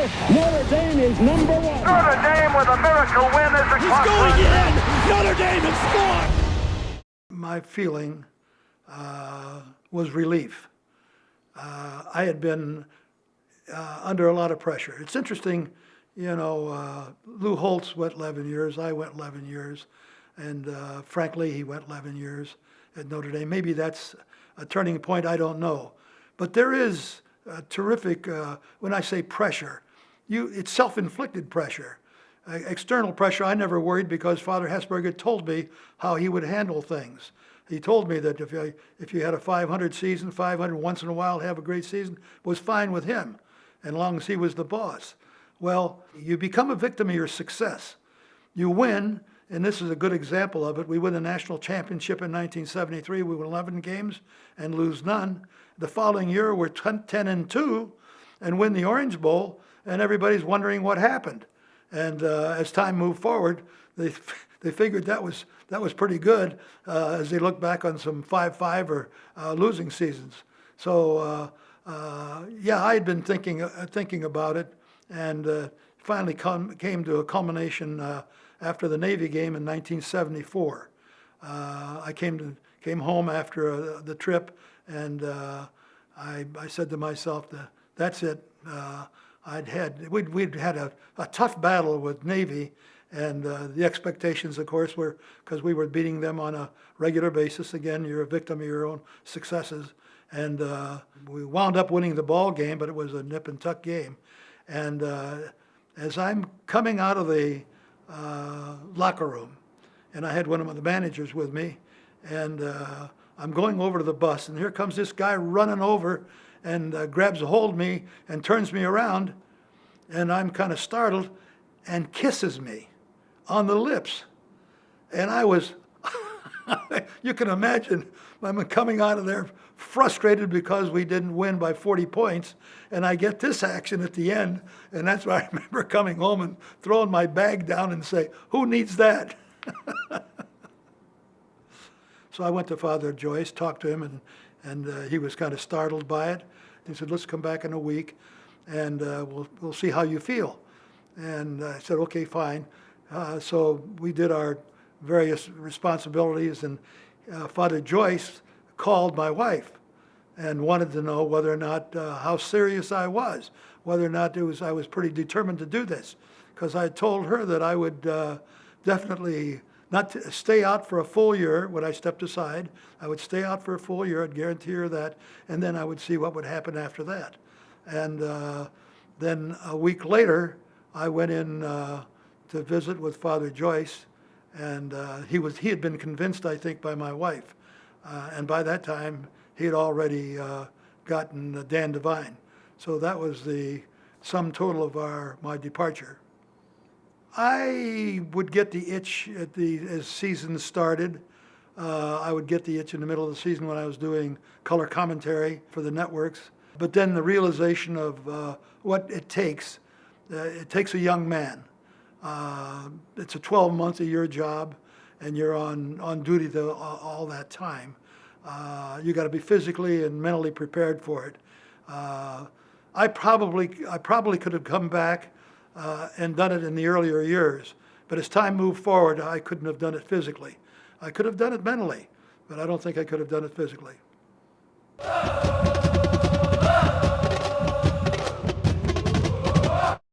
now, Notre Dame is number one. Notre Dame with a miracle win as the He's going in. Notre Dame has scored. My feeling was relief. I had been under a lot of pressure. It's interesting, Lou Holtz went 11 years, I went 11 years, and frankly, he went 11 years at Notre Dame. Maybe that's a turning point, I don't know. But there is a terrific, when I say pressure, it's self-inflicted pressure. External pressure, I never worried because Father Hesburger told me how he would handle things. He told me that if you had a 500 season, 500 once in a while, have a great season, was fine with him, as long as he was the boss. Well, you become a victim of your success. You win, and this is a good example of it. We win the national championship in 1973. We win 11 games and lose none. The following year, we're 10-2 and win the Orange Bowl, and everybody's wondering what happened. And as time moved forward, they figured that was pretty good as they look back on some 5-5 or losing seasons. So I had been thinking about it, and finally came to a culmination after the Navy game in 1974. I came home after the trip, and I said to myself, "That's it." We'd had a tough battle with Navy, and the expectations, of course, were because we were beating them on a regular basis. Again, you're a victim of your own successes, and we wound up winning the ball game, but it was a nip and tuck game. And as I'm coming out of the locker room, and I had one of the managers with me, and I'm going over to the bus, and here comes this guy running over and grabs a hold of me and turns me around, and I'm kind of startled, and kisses me on the lips. And I was, you can imagine, I'm coming out of there frustrated because we didn't win by 40 points, and I get this action at the end, and that's why I remember coming home and throwing my bag down and say, "Who needs that?" So I went to Father Joyce, talked to him, and he was kind of startled by it. He said, "Let's come back in a week, and we'll see how you feel." And I said, "Okay, fine." So we did our various responsibilities, and Father Joyce called my wife and wanted to know whether or not how serious I was, whether or not I was pretty determined to do this, because I had told her that I would definitely not stay out for a full year when I stepped aside. I would stay out for a full year, I'd guarantee her that, and then I would see what would happen after that. And then a week later, I went in to visit with Father Joyce, and he had been convinced, I think, by my wife. And by that time, he had already gotten Dan Devine. So that was the sum total of my departure. I would get the itch as season started. I would get the itch in the middle of the season when I was doing color commentary for the networks. But then the realization of what it takes a young man. It's a 12-month-a-year job, and you're on duty all that time. You got to be physically and mentally prepared for it. I probably could have come back and done it in the earlier years. But as time moved forward, I couldn't have done it physically. I could have done it mentally, but I don't think I could have done it physically.